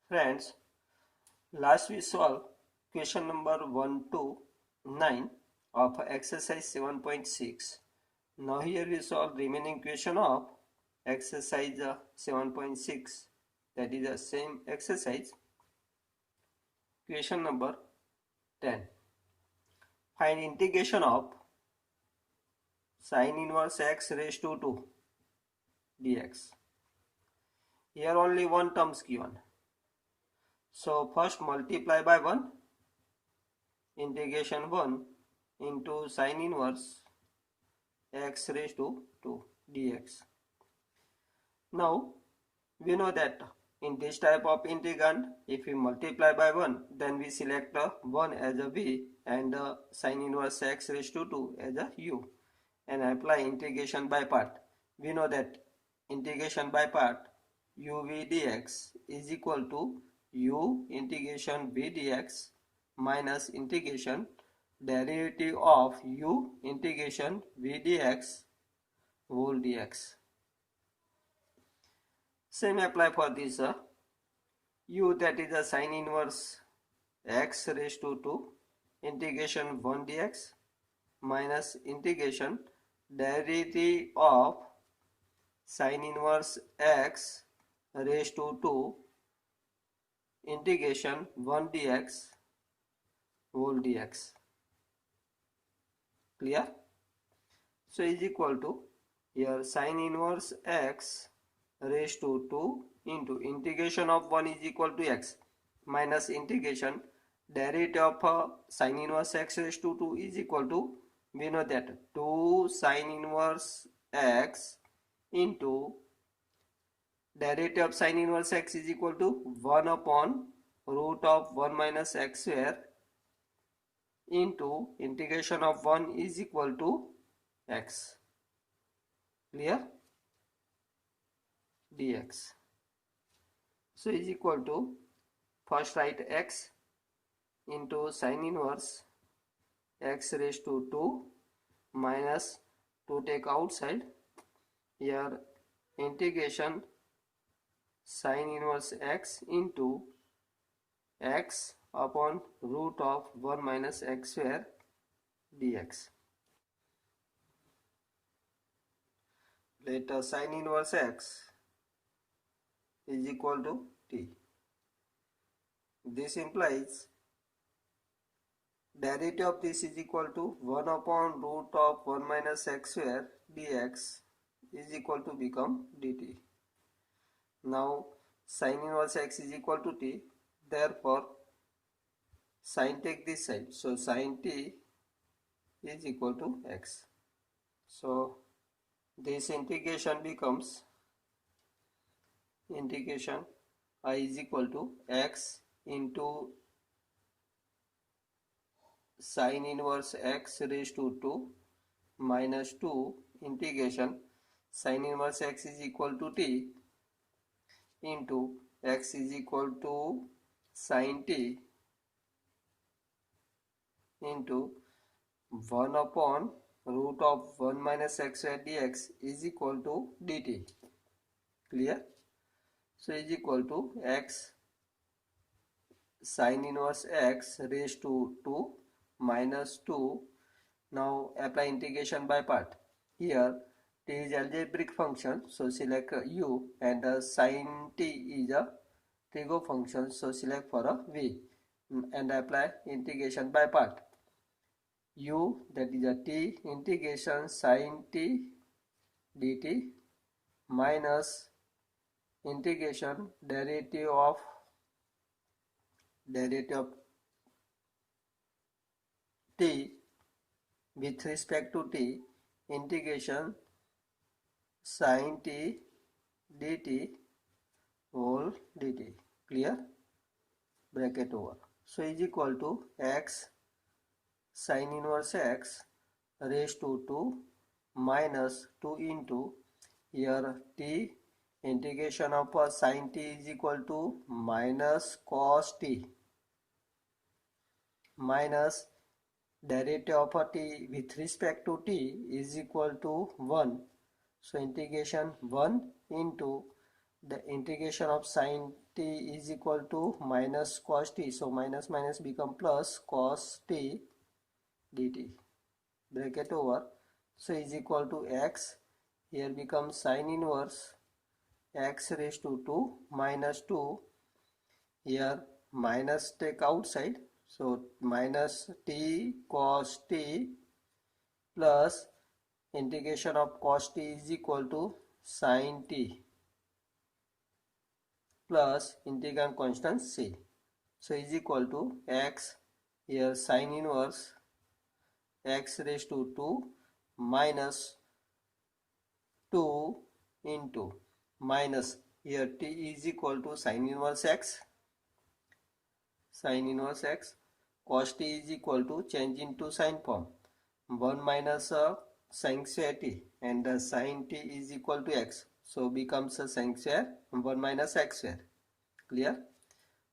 Friends, last we solved question number 1 to 9 of exercise 7.6. Now here we solve remaining question of exercise 7.6, that is the same exercise. Question number 10. Find integration of sin inverse x raised to 2 dx. Here only one term is given. So first multiply by 1, integration 1 into sin inverse x raised to 2 dx. Now we know that in this type of integrand, if we multiply by 1, then we select 1 as a v and sin inverse x raised to 2 as a u and apply integration by part. We know that integration by part uv dx is equal to u integration v dx minus integration derivative of u integration v dx whole dx. Same apply for this u, that is a sin inverse x raised to 2 integration 1 dx minus integration derivative of sin inverse x raised to 2 integration 1 dx whole dx. Clear? So is equal to here sin inverse x raised to 2 into integration of 1 is equal to x minus integration derivative of sin inverse x raised to 2 is equal to, we know that 2 sin inverse x into derivative of sin inverse x is equal to 1 upon root of 1 minus x square into integration of 1 is equal to x. Clear? Dx. So is equal to, first write x into sin inverse x raised to 2 minus 2 take outside, here integration sin inverse x into x upon root of 1 minus x square dx. Let sin inverse x is equal to t. This implies derivative of this is equal to 1 upon root of 1 minus x square dx is equal to become dt. Now sin inverse x is equal to t, therefore sin take this side, so sin t is equal to x. So this integration becomes integration I is equal to x into sin inverse x raised to 2 minus 2 integration sin inverse x is equal to t into x is equal to sin t into 1 upon root of 1 minus x square dx is equal to dt. Clear? So is equal to x sin inverse x raised to 2 minus 2. Now apply integration by part. Here t is algebraic function, so select u, and sin t is a trigo function, so select for a v and apply integration by part. U, that is a t integration sin t dt minus integration derivative of t with respect to t integration sin t dt whole dt. Clear? Bracket over. So is equal to x sin inverse x raised to 2 minus 2 into, here t integration of sin t is equal to minus cos t minus derivative of t with respect to t is equal to 1. So integration 1 into the integration of sin t is equal to minus cos t. So minus minus become plus cos t dt. Bracket over. So is equal to x. Here becomes sin inverse x raised to 2 minus 2. Here minus take outside. So minus t cos t plus integration of cos t is equal to sin t plus integrand constant c. So is equal to x, here sin inverse x raised to 2 minus 2 into minus, here t is equal to sin inverse x cos t is equal to change into sin form 1 minus sin square t, and sin t is equal to x, so becomes a sin square 1 minus x square. Clear?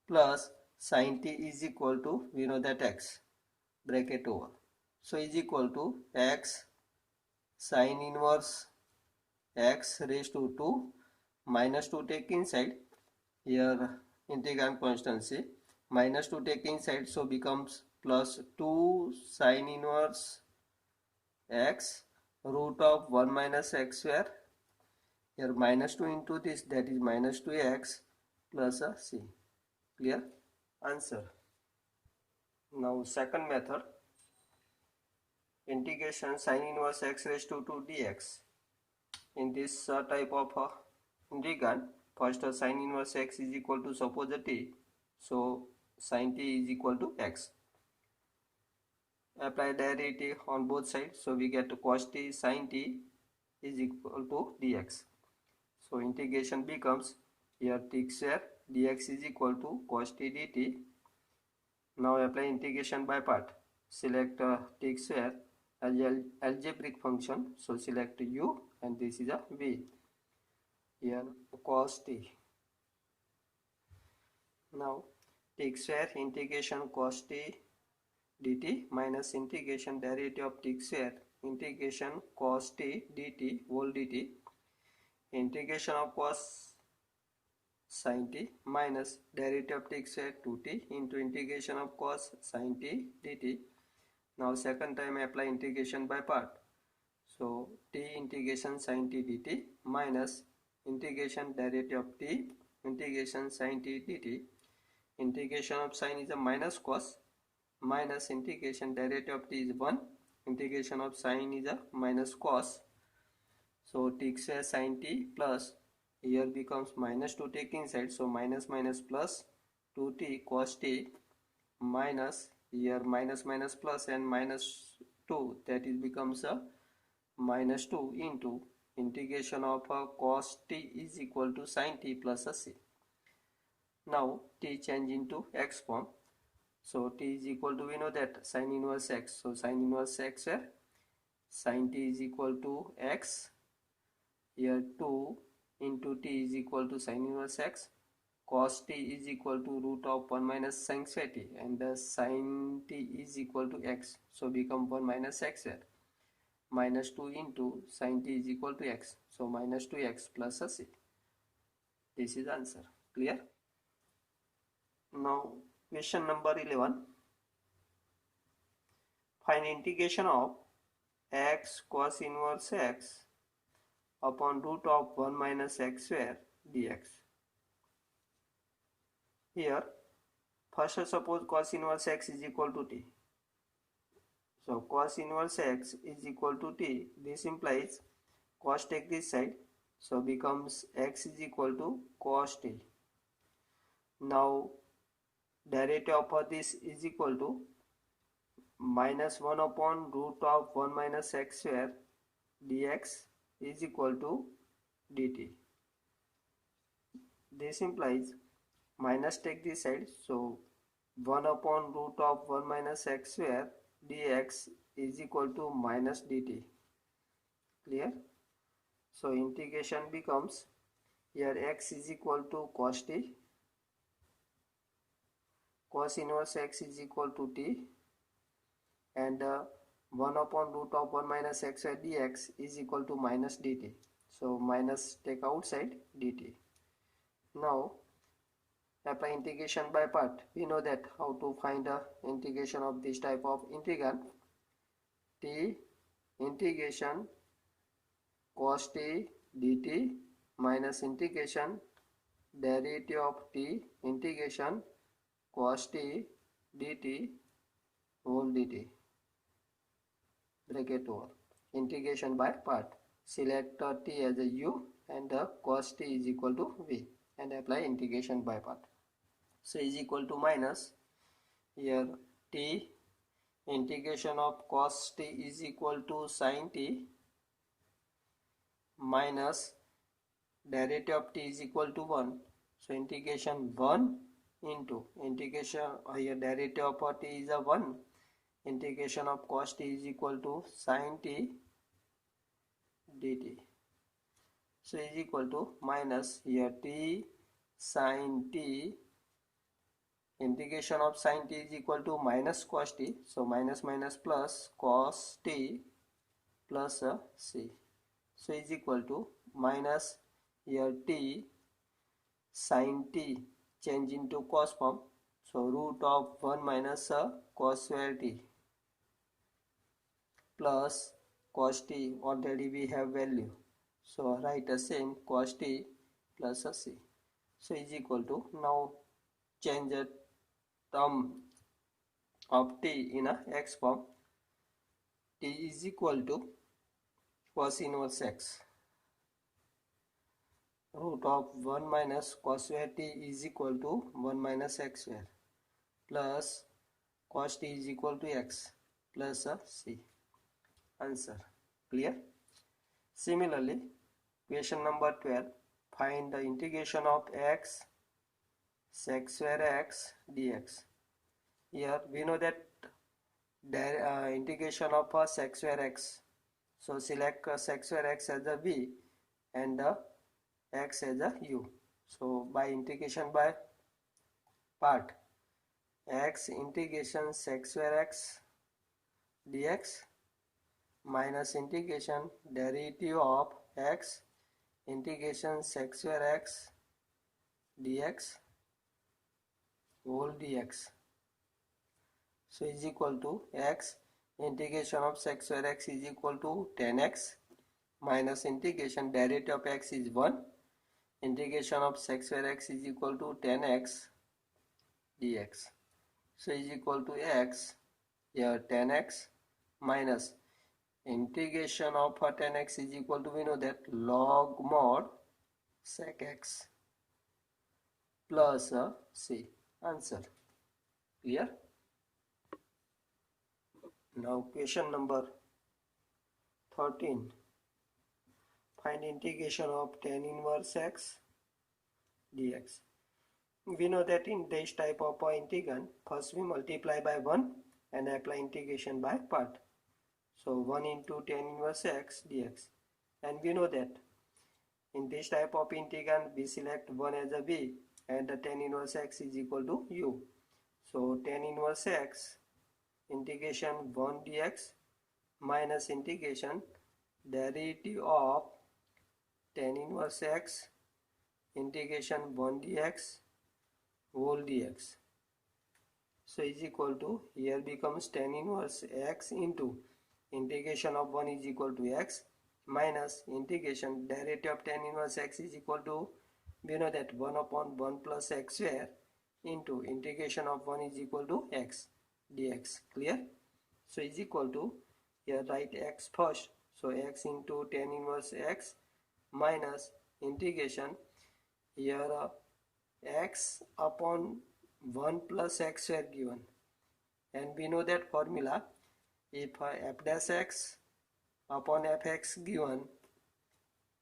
Plus sin t is equal to, we know that x, bracket over, so is equal to x sin inverse x raised to 2 minus 2 take inside, here integrand constancy, minus 2 take inside, so becomes plus 2 sin inverse x root of 1 minus x square, here minus 2 into this, that is minus 2x plus a c. Clear? Answer. Now second method, integration sin inverse x raised to 2 dx. In this type of integrand, first sin inverse x is equal to suppose a t, so sin t is equal to x. Apply derivative on both sides, so we get cos t sin t is equal to dx. So integration becomes, here t square dx is equal to cos t dt. Now apply integration by part. Select t square as algebraic function, so select u and this is a v. Here cos t. Now t square integration cos t dt minus integration derivative of t square integration cos t dt whole dt, integration of cos sin t minus derivative of t square 2t into integration of cos sin t dt. Now second time apply integration by part, so t integration sin t dt minus integration derivative of t integration sin t dt, integration of sin is a minus cos minus integration derivative of t is 1, integration of sin is a minus cos, so t square sin t plus, here becomes minus 2 take inside, so minus minus plus 2t cos t minus, here minus minus plus and minus 2, that is becomes a minus 2 into integration of cos t is equal to sin t plus a c. Now t change into x form, so t is equal to, we know that sin inverse x, so sin inverse x here sin t is equal to x, here 2 into t is equal to sin inverse x, cos t is equal to root of 1 minus sin square t, and sin t is equal to x, so become 1 minus x here, minus 2 into sin t is equal to x, so minus 2x plus a c. This is answer. Clear? Now question number 11, find integration of x cos inverse x upon root of 1 minus x square dx. Here first suppose cos inverse x is equal to t, so cos inverse x is equal to t, this implies cos take this side, so becomes x is equal to cos t. Now derivative of this is equal to minus 1 upon root of 1 minus x square dx is equal to dt. This implies minus take this side, so 1 upon root of 1 minus x square dx is equal to minus dt. Clear? So integration becomes, here x is equal to cos t, cos inverse x is equal to t, and 1 upon root of 1 minus x square dx is equal to minus dt, so minus take outside dt. Now apply integration by part. We know that how to find the integration of this type of integrand. T integration cos t dt minus integration derivative of t integration cos t dt whole dt bracket over. Integration by part. Select t as a u and the cos t is equal to v and apply integration by part. So is equal to minus here t integration of cos t is equal to sin t minus derivative of t is equal to 1. So integration 1 into integration here derivative of t is a 1. Integration of cos t is equal to sin t dt. So is equal to minus here t sin t integration of sin t is equal to minus cos t. So minus minus plus cos t plus c. So is equal to minus here t sin t change into cos form. So root of 1 minus cos square t plus cos t, already we have value. So write the same cos t plus c. So is equal to, now change the term of t in a x form. T is equal to cos inverse x. Root of 1 minus cos square t is equal to 1 minus x square plus cos t is equal to x plus c. Answer. Clear? Similarly, question number 12. Find the integration of x sec square x dx. Here we know that integration of sec square x. So select sec square x as a v and x as a u. So by integration by part, x integration sec square x dx minus integration derivative of x integration sec square x dx whole dx. So is equal to x integration of sec square x is equal to 10x minus integration derivative of x is 1. Integration of sec square x is equal to 10x dx. So is equal to x here 10x minus integration of 10x is equal to, we know that log mod sec x plus c. Answer. Clear? Now question number 13. Find integration of tan inverse x dx. We know that in this type of integrand, first we multiply by 1 and apply integration by part. So 1 into tan inverse x dx. And we know that in this type of integrand, we select 1 as a v and the tan inverse x is equal to u. So tan inverse x integration 1 dx minus integration derivative of tan inverse x integration 1 dx whole dx. So is equal to, here becomes tan inverse x into integration of 1 is equal to x minus integration derivative of tan inverse x is equal to, we know that 1 upon 1 plus x square into integration of 1 is equal to x dx. Clear? So is equal to, here write x first. So x into tan inverse x minus integration here x upon 1 plus x square given, and we know that formula, if f dash x upon fx given,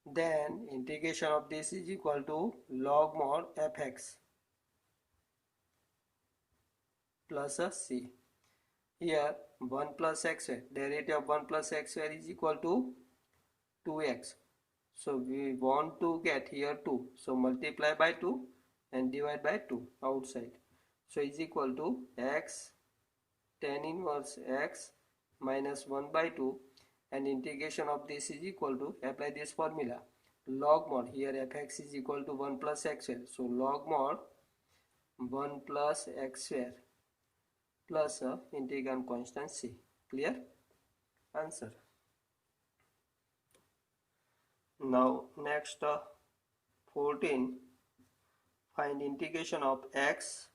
then integration of this is equal to log mod fx plus c. Here 1 plus x square, derivative of 1 plus x square is equal to 2x. So we want to get here 2. So multiply by 2 and divide by 2 outside. So is equal to x tan inverse x minus 1 by 2, and integration of this is equal to, apply this formula, log mod, here fx is equal to 1 plus x square, so log mod 1 plus x square plus integrand constant c. Clear? Answer. Now next 14, find integration of x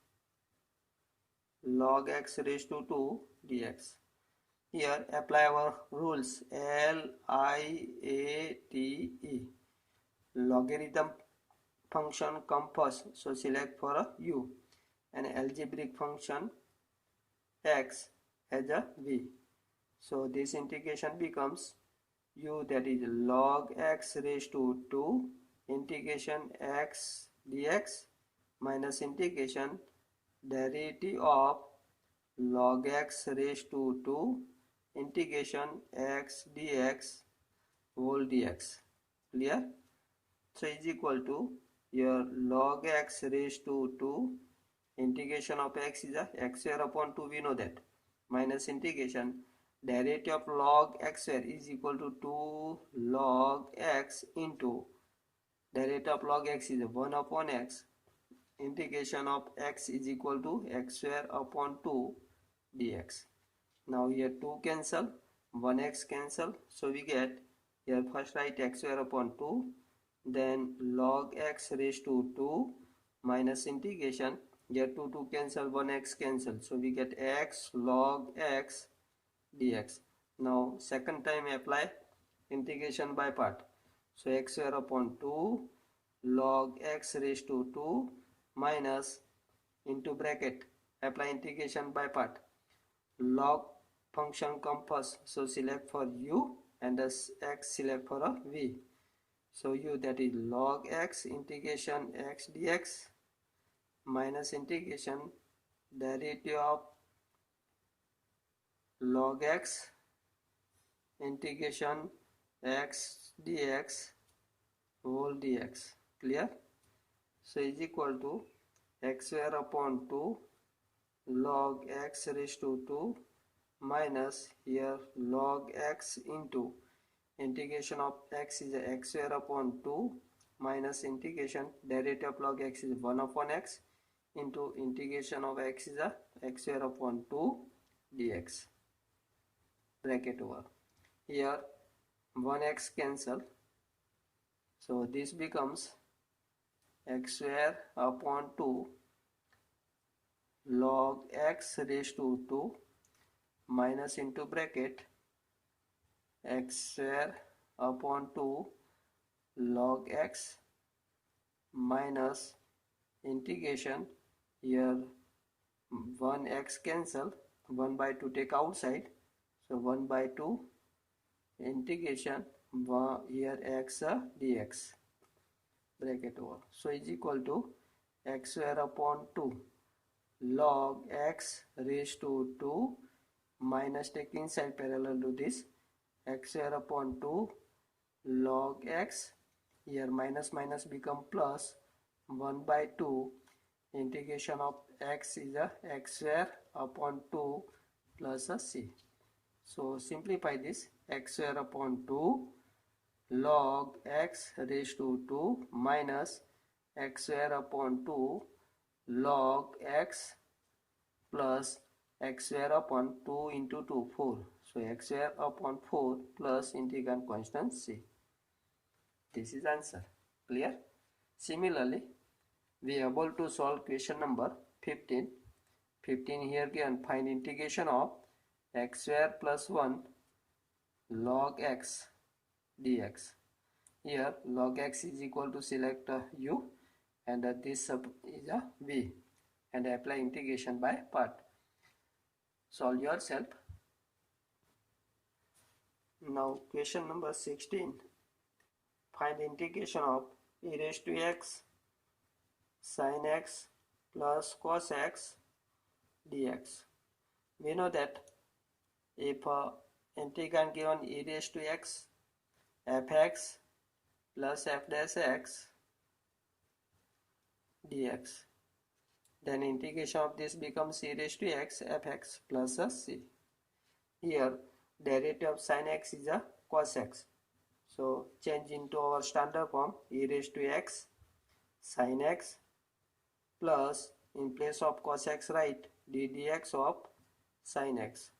log x raised to 2 dx. Here apply our rules LIATE. Logarithm function come first, so select for a u, and algebraic function x as a v. So this integration becomes u, that is log x raised to 2 integration x dx minus integration derivative of log x raised to 2 integration x dx whole dx. Clear? So is equal to your log x raised to 2 integration of x is a x square upon 2, we know that, minus integration derivative of log x square is equal to 2 log x into derivative of log x is 1 upon x, integration of x is equal to x square upon 2 dx. Now here 2 cancel, 1x cancel, so we get here first write x square upon 2, then log x raised to 2 minus integration, here 2 cancel, 1x cancel, so we get x log x dx. Now second time apply integration by part, so x square upon 2 log x raised to 2 minus into bracket apply integration by part, log function come first, so select for u, and this x select for a v. So u, that is log x integration x dx minus integration derivative of log x integration x dx whole dx. Clear? So is equal to x square upon 2 log x raised to 2 minus here log x into integration of x is x square upon 2 minus integration derivative of log x is 1 upon x into integration of x is x square upon 2 dx. Bracket over. Here 1x cancel, so this becomes x square upon 2 log x raised to 2 minus into bracket x square upon 2 log x minus integration, here 1x cancel, 1 by 2 take outside, so 1 by 2 integration here x dx. Bracket over. So is equal to x square upon 2 log x raised to 2 minus take inside parallel to this x square upon 2 log x, here minus minus become plus, 1 by 2 integration of x is x square upon 2 plus a c. So simplify this, x square upon 2 log x raised to 2 minus x square upon 2 log x plus x square upon 2 into 2, 4. So x square upon 4 plus integrand constant c. This is answer. Clear? Similarly, we are able to solve question number 15. 15 here given, find integration of x square plus 1 log x dx. Here log x is equal to select u, and this sub is a v, and apply integration by part. Solve yourself. Now question number 16, find integration of e raised to x sin x plus cos x dx. We know that if integrand given e raised to x fx plus f dash x dx, then integration of this becomes e raised to x fx plus a c. Here derivative of sin x is a cos x, So change into our standard form, e raised to x sin x plus in place of cos x write d dx of sin x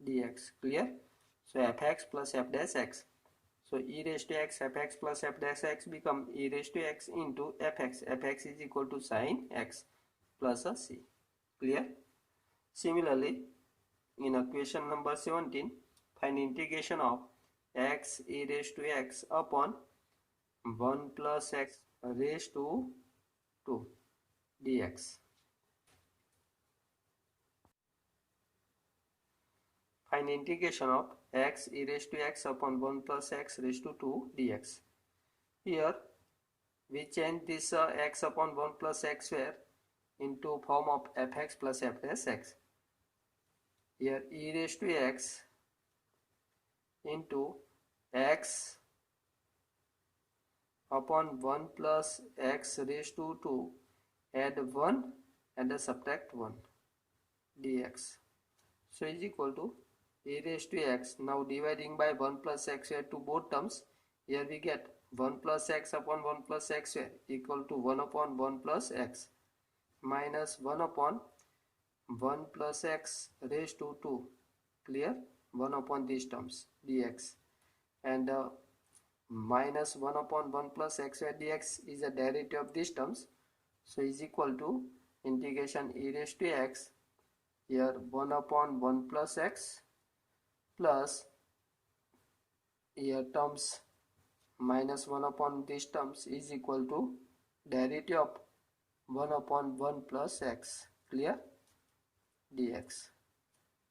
dx. Clear? So fx plus f dash x. So e raised to x fx plus f dash x become e raised to x into fx. Fx is equal to sin x plus a c. Clear? Similarly, in equation number 17, find integration of x e raised to x upon 1 plus x raised to 2 dx. Find integration of x e raised to x upon 1 plus x raised to 2 dx. Here we change this x upon 1 plus x square into form of fx plus f dash x. Here e raised to x into x upon 1 plus x raised to 2, add 1 and subtract 1 dx. So is equal to e raised to x. Now dividing by 1 plus x square to both terms, here we get 1 plus x upon 1 plus x square equal to 1 upon 1 plus x minus 1 upon 1 plus x raised to 2. Clear? 1 upon these terms dx, and minus 1 upon 1 plus x square dx is a derivative of these terms, so is equal to integration e raised to x, here 1 upon 1 plus x plus here terms minus 1 upon these terms is equal to derivative of 1 upon 1 plus x. Clear? dx.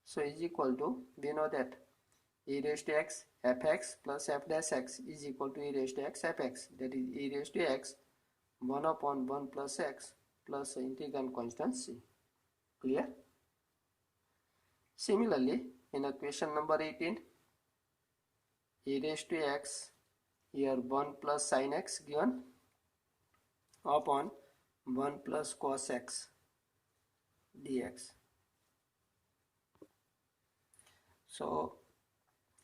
So is equal to, we know that e raised to x fx plus f dash x is equal to e raised to x fx, that is e raised to x 1 upon 1 plus x plus integrand constant c. Clear? Similarly, in equation number 18, e raised to x, here 1 plus sin x given upon 1 plus cos x dx. So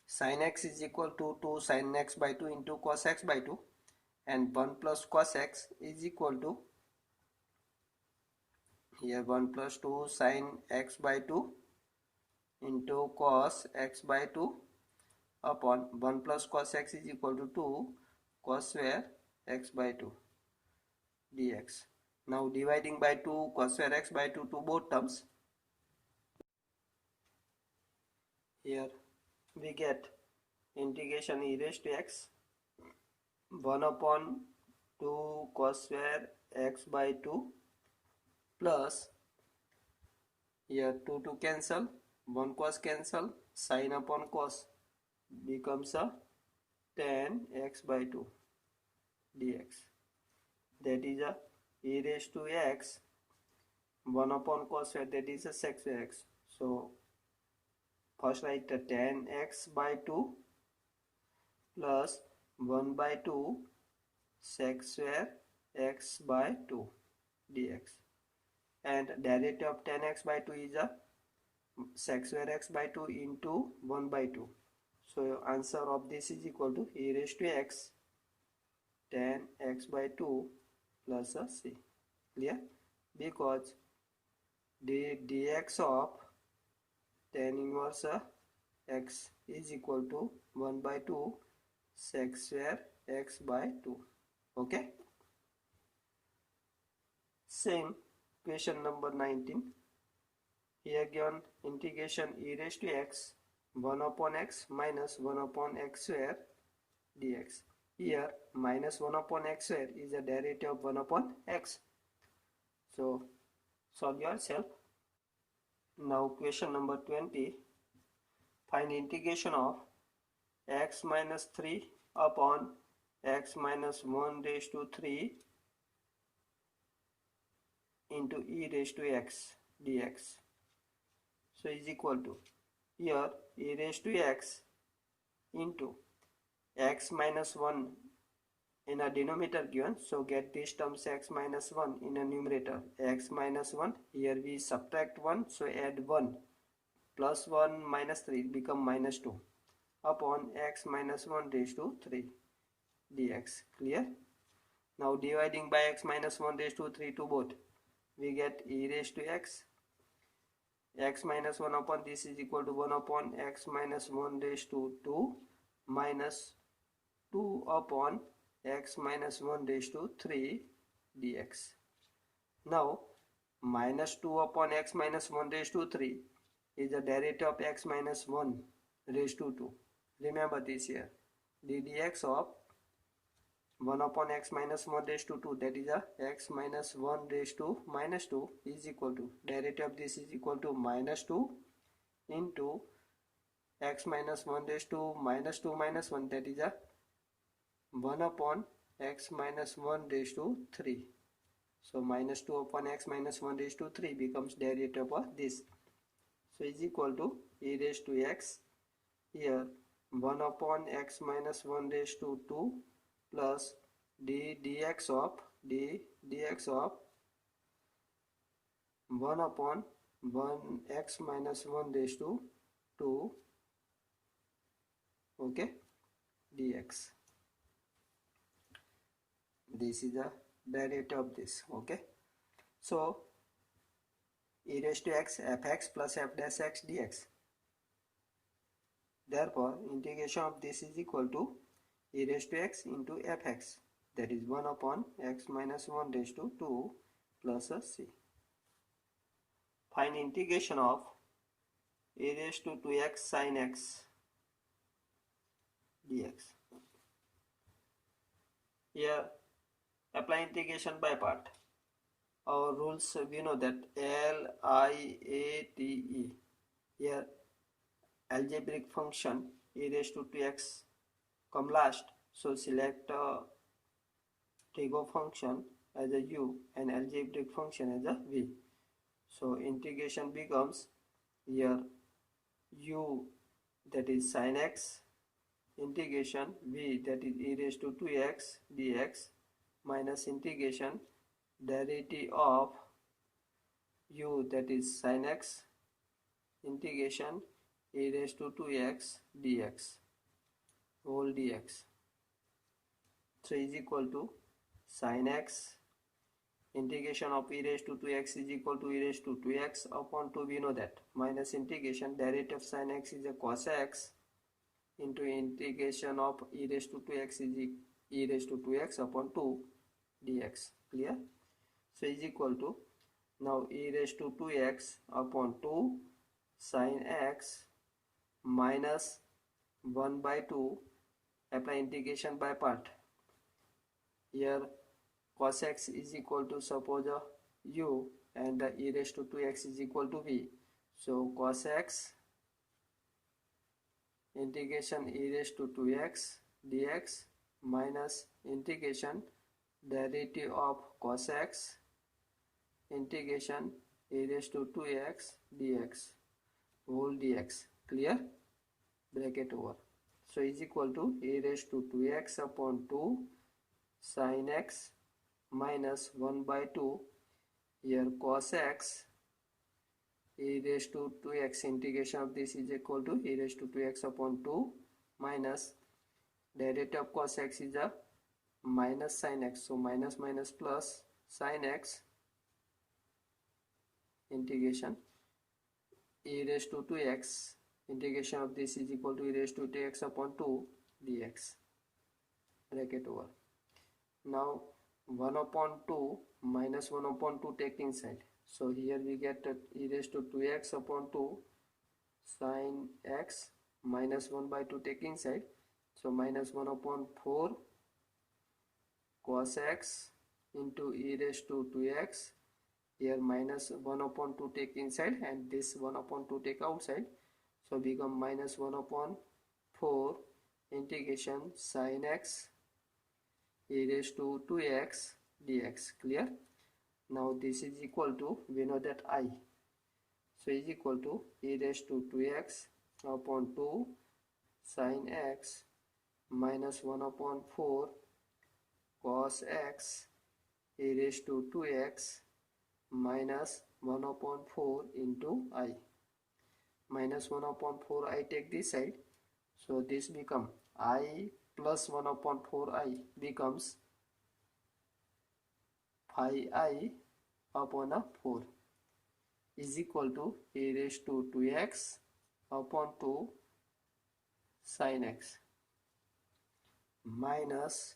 sin x is equal to 2 sin x by 2 into cos x by 2, and 1 plus cos x is equal to, here 1 plus 2 sin x by 2 into cos x by 2 upon 1 plus cos x is equal to 2 cos square x by 2 dx. Now dividing by 2 cos square x by 2 to both terms, here we get integration e raised to x 1 upon 2 cos square x by 2 plus, here 2 to cancel, 1 cos cancel, sin upon cos becomes a tan x by 2 dx. That is a e raised to x 1 upon cos square, that is a sec square x. So first write the tan x by 2 plus 1 by 2 sec square x by 2 dx, and derivative of tan x by 2 is a sec square x by 2 into 1 by 2. So answer of this is equal to e raised to x tan x by 2 plus a c. Clear? Because the dx of tan inverse x is equal to 1 by 2 sec square x by 2. Okay? Same question number 19. Here given integration e raised to x 1 upon x minus 1 upon x square dx. Here minus 1 upon x square is a derivative of 1 upon x. So solve yourself. Now question number 20. Find integration of x minus 3 upon x minus 1 raised to 3 into e raised to x dx. So is equal to, here e raised to x into x minus 1 in a denominator given, so get these terms x minus 1 in a numerator, x minus 1, here we subtract 1, so add 1 plus 1 minus 3 become minus 2. upon x minus 1 raised to 3 dx. Clear? Now dividing by x minus 1 raised to 3 to both, we get e raised to x minus 1 upon this is equal to 1 upon x minus 1 raised to 2 minus 2 upon x minus 1 raised to 3 dx. Now minus 2 upon x minus 1 raised to 3 is the derivative of x minus 1 raised to 2. Remember this here. The dx of 1 upon x minus 1 raised to 2, that is a x minus 1 raised to minus 2 is equal to, derivative of this is equal to minus 2 into x minus 1 raised to minus 2 minus 1, that is a 1 upon x minus 1 raised to 3. So minus 2 upon x minus 1 raised to 3 becomes derivative of this. So is equal to e raised to x here 1 upon x minus 1 raised to 2 plus dx of 1 upon 1 x minus 1 raised to 2, okay, dx. This is the derivative of this, okay. So e raised to x fx plus f dash x dx. Therefore integration of this is equal to e raised to x into fx, that is 1 upon x minus 1 raised to 2 plus a c. Find integration of e raised to 2x sin x dx. Here apply integration by part. Our rules, we know that LIATE. Here algebraic function e raised to 2x come last, so select trigo function as a u and algebraic function as a v. So integration becomes here u, that is sin x, integration v, that is e raised to 2x dx, minus integration derivative of u, that is sin x, integration e raised to 2x dx whole dx. So is equal to sin x integration of e raised to 2x is equal to e raised to 2x upon 2, we know that, minus integration derivative of sin x is a cos x into integration of e raised to 2x is e raised to 2x upon 2 dx. Clear? So is equal to, now e raised to 2x upon 2 sin x minus 1 by 2, apply integration by part. Here cos x is equal to, suppose u and e raised to 2x is equal to v. So cos x integration e raised to 2x dx minus integration derivative of cos x integration e raised to 2x dx whole dx. Clear? Bracket over. So is equal to e raised to 2x upon 2 sin x minus 1 by 2, here cos x e raised to 2x, integration of this is equal to e raised to 2x upon 2 minus derivative of cos x is a minus sin x, so minus minus plus sin x integration e raised to 2x, integration of this is equal to e raised to 2x upon 2 dx, bracket over. Now 1 upon 2 minus 1 upon 2 take inside, so here we get e raised to 2x upon 2 sin x minus 1 by 2 take inside, so minus 1 upon 4 cos x into e raised to 2x, here minus 1 upon 2 take inside and this 1 upon 2 take outside, so become minus 1 upon 4 integration sin x e raised to 2x dx. Clear? Now this is equal to, we know that I, so is equal to e raised to 2x upon 2 sin x minus 1 upon 4 cos x e raised to 2x minus 1 upon 4 into I. Minus 1 upon 4 I take this side, So this become I plus 1 upon 4I becomes 5I upon a 4 is equal to a raised to 2x upon 2 sin x minus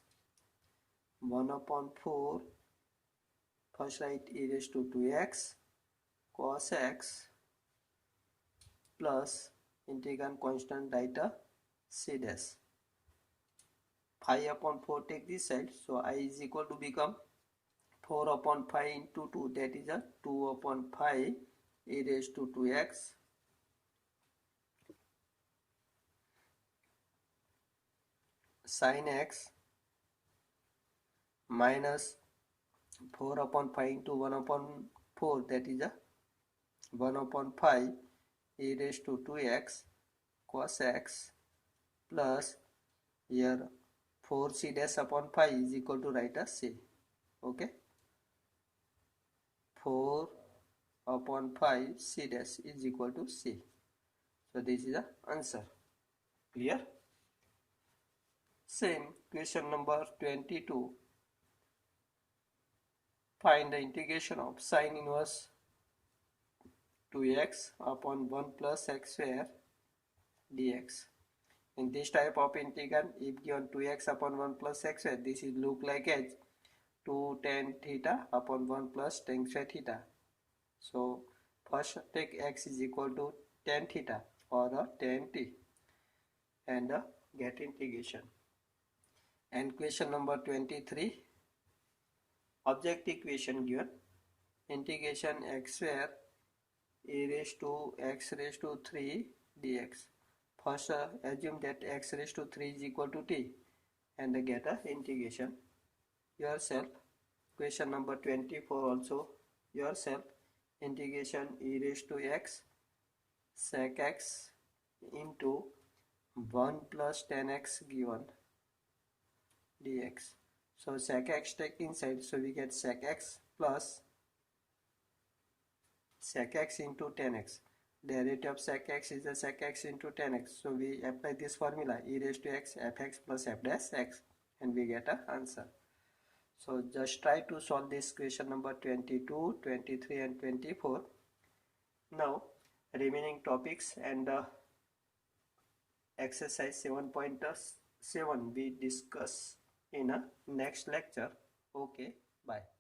1 upon 4, first write e raised to 2x cos x plus integrand constant write a c dash. 5 upon 4 take this side, so I is equal to become 4 upon 5 into 2, that is a 2 upon 5 e raised to 2x sin x minus 4 upon 5 into 1 upon 4, that is a 1 upon 5 e raised to 2x cos x plus here 4c dash upon 5 is equal to write a c. Okay, 4 upon 5 c dash is equal to c. So this is the answer. Clear? Same question number 22. Find the integration of sine inverse 2x upon 1 plus x square dx. In this type of integral, if given 2x upon 1 plus x square, this is look like as 2 tan theta upon 1 plus tan square theta. So first take x is equal to tan theta or tan t and get integration. And question number 23, object equation given, integration x square a raised to x raised to 3 dx. First assume that x raised to 3 is equal to t and get a integration yourself. Question number 24 also yourself, integration e raised to x sec x into 1 plus tan x given dx. So sec x take inside, so we get sec x plus sec x into tan x. Derivative of sec x is a sec x into tan x. So we apply this formula e raised to x fx plus f dash x and we get an answer. So just try to solve this question number 22, 23 and 24. Now remaining topics and exercise 7.7 we discuss in a next lecture. Okay, bye.